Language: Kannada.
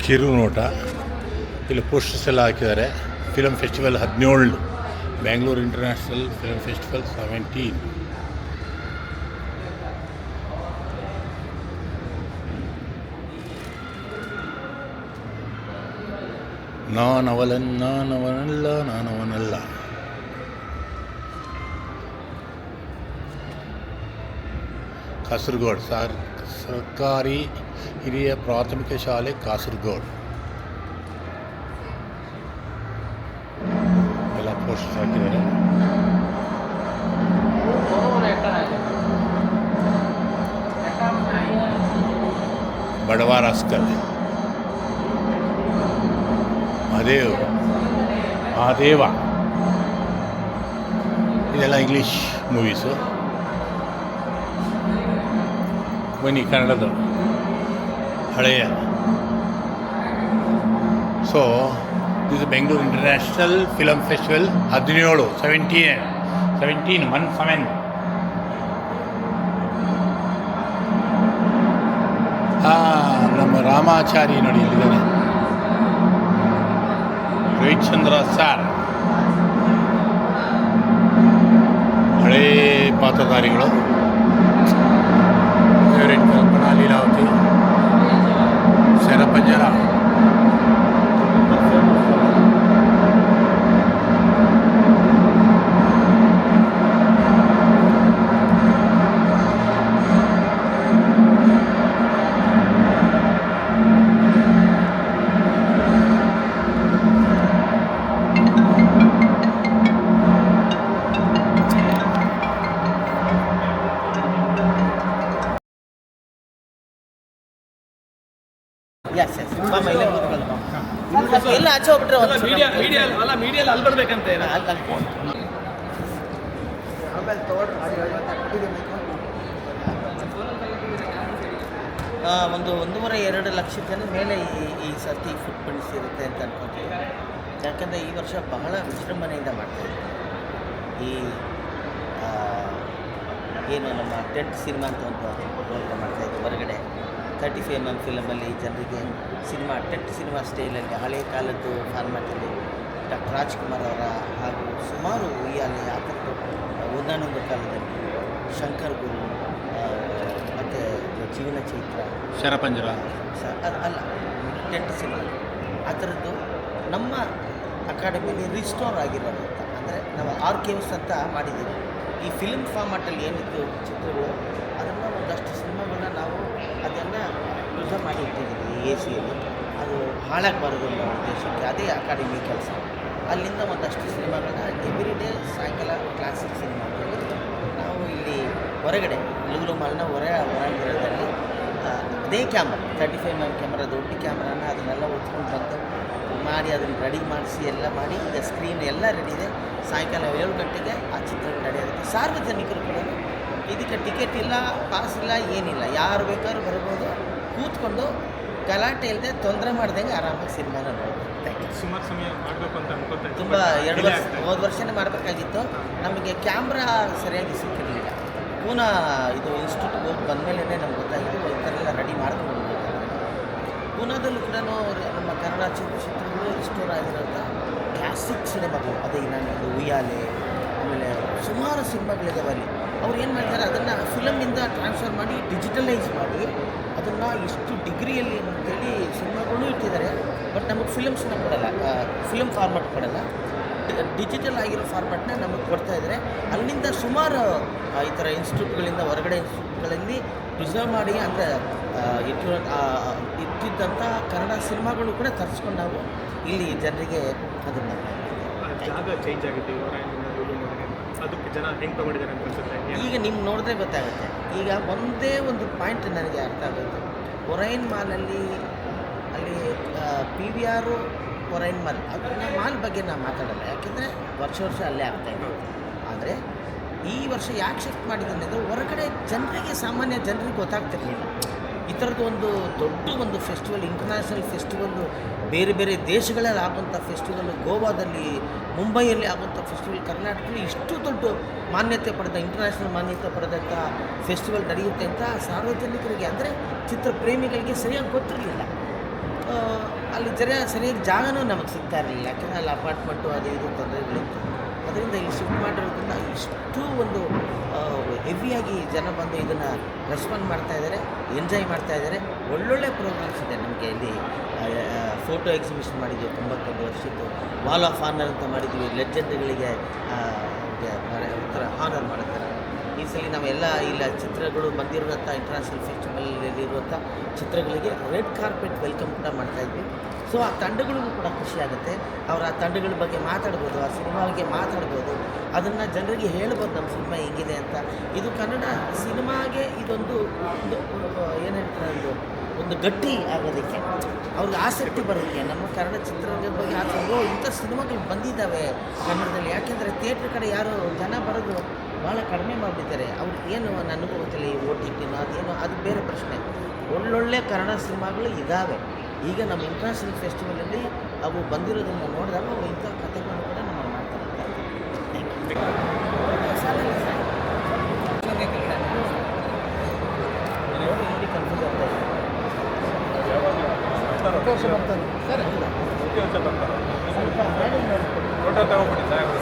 ಕಿರು ನೋಟ. ಇಲ್ಲಿ ಪೋಸ್ಟರ್ಸ್ ಎಲ್ಲ ಹಾಕಿದ್ದಾರೆ. Film festival 17, Bangalore international film festival 17. ನಾನವನಲ್ಲ. ಕಾಸರಗೋಡು ಸರ್ಕಾರಿ ಹಿರಿಯ ಪ್ರಾಥಮಿಕ ಶಾಲೆ ಕಾಸರಗೋಡು. ಎಲ್ಲ ಪೋಸ್ಟರ್ಸ್ ಹಾಕಿದ್ದಾರೆ. ಬಡವ ರಾಸ್ಕಲ್, ಮಹಾದೇವ, ಇದೆಲ್ಲ ಇಂಗ್ಲೀಷ್ ಮೂವೀಸು. ಬನ್ನಿ ಕನ್ನಡದ ಹಳೆಯ. ಸೊ ಇದು ಬೆಂಗಳೂರು ಇಂಟರ್ನ್ಯಾಷನಲ್ ಫಿಲಮ್ ಫೆಸ್ಟಿವಲ್ 17. ನಮ್ಮ ರಾಮಾಚಾರಿ ನೋಡಿ ಇಲ್ಲಿದ್ದಾನೆ, ರವಿಚಂದ್ರ ಸಾರ್. ಹಳೇ ಪಾತ್ರಧಾರಿಗಳು. ಫೇವರೇಟ್ ಕಲ್ಪನಾ ಲೀಲಾವತಿ, ಶರಪಂಜರ. ಎಲ್ಲ ಆಚೆ ಹೋಗ್ಬಿಟ್ರೆ ಮೀಡಿಯಲ್ಲಿ ಅಲ್ಲಿ ಬರ್ಬೇಕಂತ ಒಂದು 1.5-2 ಲಕ್ಷ ಜನ ಮೇಲೆ ಈ ಸರ್ತಿ ಫುಡ್ ಪ್ರಿಂಟ್ಸ್ ಇರುತ್ತೆ ಅಂತ ಅನ್ಕೊತೀವಿ. ಯಾಕಂದರೆ ಈ ವರ್ಷ ಬಹಳ ವಿಜೃಂಭಣೆಯಿಂದ ಮಾಡ್ತಾಯಿದ್ದೀವಿ. ಈ ಏನು ನಮ್ಮ ಟೆಂಟ್ ಸಿನಿಮಾ ಅಂತ ಒಂದು ಪ್ರೋಗ್ರಾಮ್ ಮಾಡ್ತಾಯಿದ್ವಿ ಹೊರಗಡೆ. 35mm ಫಿಲಮಲ್ಲಿ ಜನರಿಗೆ ಟೆಂಟ್ ಸಿನಿಮಾ ಸ್ಟೈಲಲ್ಲಿ ಹಳೆಯ ಕಾಲದ್ದು ಫಾರ್ಮ್ಯಾಟಲ್ಲಿ ಡಾಕ್ಟರ್ ರಾಜ್ಕುಮಾರ್ ಅವರ ಹಾಗೂ ಸುಮಾರು ಉಯ್ಯಾಲೆ ಆ ಥರದ್ದು ಒಂದಾನೊಂದು ಕಾಲದಲ್ಲಿ ಶಂಕರ್ ಗುರು ಮತ್ತು ಜೀವನ ಚೈತ್ರ, ಶರಪಂಜರ ಅಲ್ಲ ಟೆಂಟ್ ಸಿನಿಮಾ ಆ ಥರದ್ದು ನಮ್ಮ ಅಕಾಡೆಮಿಯಲ್ಲಿ ರಿಸ್ಟೋರ್ ಆಗಿರೋದು ಅಂತ. ಅಂದರೆ ನಾವು ಆರ್ಕೈವ್ಸ್ ಅಂತ ಮಾಡಿದ್ದೀವಿ. ಈ ಫಿಲ್ಮ್ ಫಾರ್ಮ್ಯಾಟಲ್ಲಿ ಏನಿತ್ತು ಚಿತ್ರಗಳು ಅದನ್ನು ಒಂದಷ್ಟು ಸಿನಿಮಾಗಳನ್ನ ನಾವು ಅದನ್ನು ಯೂಸ್ ಮಾಡಿ ಇಟ್ಟಿದ್ದೀವಿ AC-ಯಲ್ಲಿ. ಅದು ಹಾಳಾಗಬಾರ್ದು ಅನ್ನೋ ಉದ್ದೇಶಕ್ಕೆ ಅದೇ ಅಕಾಡೆಮಿ ಕೆಲಸ. ಅಲ್ಲಿಂದ ಒಂದಷ್ಟು ಸಿನಿಮಾಗಳನ್ನ ಎವ್ರಿ ಡೇ ಸಾಯಂಕಾಲ ಕ್ಲಾಸಿಕ್ ಸಿನಿಮಾ ಅಂತೇಳಿ ನಾವು ಇಲ್ಲಿ ಹೊರಗಡೆ ಲುಲು ಮಾಲ್ನ ಹೊರಾಂಗಣದಲ್ಲಿ ಅದೇ ಕ್ಯಾಮ್ರಾ 35mm ಕ್ಯಾಮ್ರಾ, ದೊಡ್ಡ ಕ್ಯಾಮ್ರಾನ ಅದನ್ನೆಲ್ಲ ಹೊತ್ಕೊಂಡು ಬಂದು ಮಾಡಿ ಅದನ್ನು ರೆಡಿ ಮಾಡಿಸಿ ಎಲ್ಲ ಮಾಡಿ ಈಗ ಸ್ಕ್ರೀನ್ ಎಲ್ಲ ರೆಡಿ ಇದೆ. ಸಾಯಂಕಾಲ 7 ಗಂಟೆಗೆ ಆ ಚಿತ್ರಗಳು ರೆಡಿ ಆಗುತ್ತೆ. ಸಾರ್ವಜನಿಕರು ಕೂಡ ಇದಕ್ಕೆ ಟಿಕೆಟ್ ಇಲ್ಲ, ಪಾಸ್ ಇಲ್ಲ, ಏನಿಲ್ಲ, ಯಾರು ಬೇಕಾದ್ರೂ ಬರ್ಬೋದು. ಕೂತ್ಕೊಂಡು ಗಲಾಟೆ ಇಲ್ಲದೆ ತೊಂದರೆ ಮಾಡ್ದಂಗೆ ಆರಾಮಾಗಿ ಸಿನಿಮಾನ ನೋಡ್ಬೋದು. ಸುಮಾರು ಸಮಯ ಮಾಡಬೇಕು ಅಂತ ಅನ್ಕೋತಾ ತುಂಬ 2 ವರ್ಷ ಹೋದ ವರ್ಷನೇ ಮಾಡಬೇಕಾಗಿತ್ತು. ನಮಗೆ ಕ್ಯಾಮ್ರಾ ಸರಿಯಾಗಿ ಸಿಕ್ಕಿರಲಿಲ್ಲ. ಪೂನಾ ಇದು ಇನ್ಸ್ಟಿಟ್ಯೂಟ್ಗೆ ಹೋಗಿ ಬಂದಮೇಲೆ ನಮ್ಗೆ ಗೊತ್ತಾಗಿದ್ದು ಈ ಥರ ಎಲ್ಲ ರೆಡಿ ಮಾಡ್ಕೊಂಡು ಪೂನಾದಲ್ಲೂ ಕೂಡ ನಮ್ಮ ಕನ್ನಡ ಚಿತ್ರಗಳು ರಿಸ್ಟೋರ್ ಆಗಿರೋಂಥ ಕ್ಲಾಸಿಕ್ ಸಿನಿಮಾಗಳು. ಅದೇ ನಾನು ಉಯ್ಯಾಲೆ, ಆಮೇಲೆ ಸುಮಾರು ಸಿನಿಮಾಗಳಿದ್ದಾವೆ ಅಲ್ಲಿ. ಅವ್ರು ಏನು ಮಾಡ್ತಾರೆ, ಅದನ್ನು ಫಿಲಮಿಂದ ಟ್ರಾನ್ಸ್ಫರ್ ಮಾಡಿ ಡಿಜಿಟಲೈಸ್ ಮಾಡಿ ಅದನ್ನು ಇಷ್ಟು ಡಿಗ್ರಿಯಲ್ಲಿ ಅಂತೇಳಿ ಸಿನಿಮಾಗಳು ಇಟ್ಟಿದ್ದಾರೆ. ಬಟ್ ನಮಗೆ ಫಿಲಮ್ಸ್ನ ಕೊಡಲ್ಲ, ಫಿಲಮ್ ಫಾರ್ಮ್ಯಾಟ್ ಕೊಡಲ್ಲ. ಡಿಜಿಟಲ್ ಆಗಿರೋ ಫಾರ್ಮ್ಯಾಟ್ನ ನಮಗೆ ಕೊಡ್ತಾಯಿದ್ದಾರೆ. ಅಲ್ಲಿಂದ ಸುಮಾರು ಈ ಥರ ಇನ್ಸ್ಟಿಟ್ಯೂಟ್ಗಳಿಂದ ಹೊರಗಡೆ ಇನ್ಸ್ಟಿಟ್ಯೂಟ್ಗಳಲ್ಲಿ ಪ್ರಿಸರ್ವ್ ಮಾಡಿ ಅಂದರೆ ಇಟ್ಟಿದ್ದಂಥ ಕನ್ನಡ ಸಿನಿಮಾಗಳು ಕೂಡ ತರಿಸ್ಕೊಂಡು ನಾವು ಇಲ್ಲಿ ಜನರಿಗೆ ಅದನ್ನು ಜಾಗ ಚೇಂಜ್ ಆಗಿದೆ. ಅದಕ್ಕೆ ಜನ ಹೆಂಗೆ ತಗೊಂಡಿದ್ದಾರೆ ಅಂತ ಅನ್ಸುತ್ತೆ. ಈಗ ನಿಮ್ಗೆ ನೋಡಿದ್ರೆ ಗೊತ್ತಾಗುತ್ತೆ. ಈಗ ಒಂದೇ ಒಂದು ಪಾಯಿಂಟ್ ನನಗೆ ಅರ್ಥ ಆಗುತ್ತೆ. ಒರೈನ್ ಮಾಲಲ್ಲಿ ಅಲ್ಲಿ PVR ಒರೈನ್ ಮಾಲ್, ಅದನ್ನ ಮಾಲ್ ಬಗ್ಗೆ ನಾನು ಮಾತಾಡಲ್ಲ, ಯಾಕೆಂದರೆ ವರ್ಷ ಅಲ್ಲೇ ಆಗ್ತಾಯಿದೆ. ಆದರೆ ಈ ವರ್ಷ ಯಾಕೆ ಶಿಫ್ಟ್ ಮಾಡಿದ್ದೀನಿ ಅಂದರೆ ಹೊರಗಡೆ ಜನರಿಗೆ, ಸಾಮಾನ್ಯ ಜನರಿಗೆ ಗೊತ್ತಾಗ್ತಿರಲಿಲ್ಲ ಈ ಥರದ್ದು ಒಂದು ಫೆಸ್ಟಿವಲ್, ಇಂಟರ್ನ್ಯಾಷನಲ್ ಫೆಸ್ಟಿವಲ್ಲು, ಬೇರೆ ಬೇರೆ ದೇಶಗಳಲ್ಲಿ ಆಗುವಂಥ ಫೆಸ್ಟಿವಲ್, ಗೋವಾದಲ್ಲಿ, ಮುಂಬೈಯಲ್ಲಿ ಆಗುವಂಥ ಫೆಸ್ಟಿವಲ್, ಕರ್ನಾಟಕದಲ್ಲಿ ಇಷ್ಟು ದೊಡ್ಡ ಮಾನ್ಯತೆ ಪಡೆದ, ಇಂಟರ್ನ್ಯಾಷನಲ್ ಮಾನ್ಯತೆ ಪಡೆದಂಥ ಫೆಸ್ಟಿವಲ್ ನಡೆಯುತ್ತೆ ಅಂತ ಸಾರ್ವಜನಿಕರಿಗೆ ಅಂದರೆ ಚಿತ್ರ ಪ್ರೇಮಿಗಳಿಗೆ ಸರಿಯಾಗಿ ಗೊತ್ತಿರಲಿಲ್ಲ. ಅಲ್ಲಿ ಸರಿಯಾಗಿ ಜಾಗನೂ ನಮಗೆ ಸಿಗ್ತಾ ಇರಲಿಲ್ಲ, ಯಾಕೆಂದರೆ ಅಲ್ಲಿ ಅಪಾರ್ಟ್ಮೆಂಟು ಅದು ಇದು ತೊಂದರೆಗಳಿತ್ತು. ಅದರಿಂದ ಇಲ್ಲಿ ಶಿಫ್ಟ್ ಮಾಡಿರೋದ್ರಿಂದ ಇಷ್ಟು ಒಂದು ಹೆವಿಯಾಗಿ ಜನ ಬಂದು ಇದನ್ನು ರೆಸ್ಪಾಂಡ್ ಮಾಡ್ತಾ ಇದ್ದಾರೆ, ಎಂಜಾಯ್ ಮಾಡ್ತಾ ಇದ್ದಾರೆ. ಒಳ್ಳೊಳ್ಳೆ ಪ್ರೋಗ್ರಾಮ್ಸ್ ಇದೆ ನಮಗೆ ಇಲ್ಲಿ. ಫೋಟೋ ಎಕ್ಸಿಬಿಷನ್ ಮಾಡಿದ್ವಿ 91 ವರ್ಷದ್ದು, ವಾಲ್ ಆಫ್ ಆನರ್ ಅಂತ ಮಾಡಿದ್ವಿ, ಲೆಜೆಂಡ್ಗಳಿಗೆ ಒಂಥರ ಆನರ್ ಮಾಡ್ತಾರೆ. ಈ ಸಲ ನಾವೆಲ್ಲ ಇಲ್ಲ ಚಿತ್ರಗಳು ಬಂದಿರುವಂಥ ಇಂಟರ್ನ್ಯಾಷನಲ್ ಫೆಸ್ಟಿವಲಲ್ಲಿರುವಂಥ ಚಿತ್ರಗಳಿಗೆ ರೆಡ್ ಕಾರ್ಪೆಟ್ ವೆಲ್ಕಮ್ ಕೂಡ ಮಾಡ್ತಾಯಿದ್ವಿ. ಸೊ ಆ ತಂಡಗಳಿಗೂ ಕೂಡ ಖುಷಿ ಆಗುತ್ತೆ. ಅವರ ಆ ತಂಡಗಳ ಬಗ್ಗೆ ಮಾತಾಡ್ಬೋದು, ಆ ಸಿನಿಮಾ ಬಗ್ಗೆ ಮಾತಾಡ್ಬೋದು, ಅದನ್ನು ಜನರಿಗೆ ಹೇಳ್ಬೋದು ನಮ್ಮ ಸಿನಿಮಾ ಹೆಂಗಿದೆ ಅಂತ. ಇದು ಕನ್ನಡ ಸಿನಿಮಾಗೆ ಇದೊಂದು ಏನು ಹೇಳ್ತಾರೆ, ಒಂದು ಗಟ್ಟಿ ಆಗೋದಕ್ಕೆ, ಅವ್ರಿಗೆ ಆಸಕ್ತಿ ಬರೋದಕ್ಕೆ, ನಮ್ಮ ಕನ್ನಡ ಚಿತ್ರರಂಗದ ಬಗ್ಗೆ ಆಸಕ್ತಿ, ಇಂಥ ಸಿನಿಮಾಗಳು ಬಂದಿದ್ದಾವೆ ಕನ್ನಡದಲ್ಲಿ. ಯಾಕೆಂದರೆ ಥಿಯೇಟ್ರ್ ಕಡೆ ಯಾರು ಜನ ಬರೋದು ಭಾಳ ಕಡಿಮೆ ಮಾಡಿಬಿಡ್ತಾರೆ. ಅವ್ರಿಗೆ ಏನು ನನಗೂ ಗೊತ್ತಿಲ್ಲ, ಈ OTTನೋ ಅದೇನೋ ಅದು ಬೇರೆ ಪ್ರಶ್ನೆ. ಒಳ್ಳೊಳ್ಳೆ ಕನ್ನಡ ಸಿನಿಮಾಗಳು ಇದ್ದಾವೆ. ಈಗ ನಮ್ಮ ಇಂಟರ್ನ್ಯಾಷನಲ್ ಫೆಸ್ಟಿವಲಲ್ಲಿ ಅವು ಬಂದಿರೋದನ್ನು ನೋಡಿದಾಗ ಅವು ಇಂಥ ಕಥೆಗಳನ್ನು ಕೂಡ ನಮ್ಮ ಮಾಡ್ತಾರೆ. ನೋಡಿ ಕನ್ಫ್ಯೂಸ್ ಆಗ್ತಾ ಇದೆ. ಫೋಟೋ ತಗೊಂಡ್ಬಿಡಿ ಸರ್.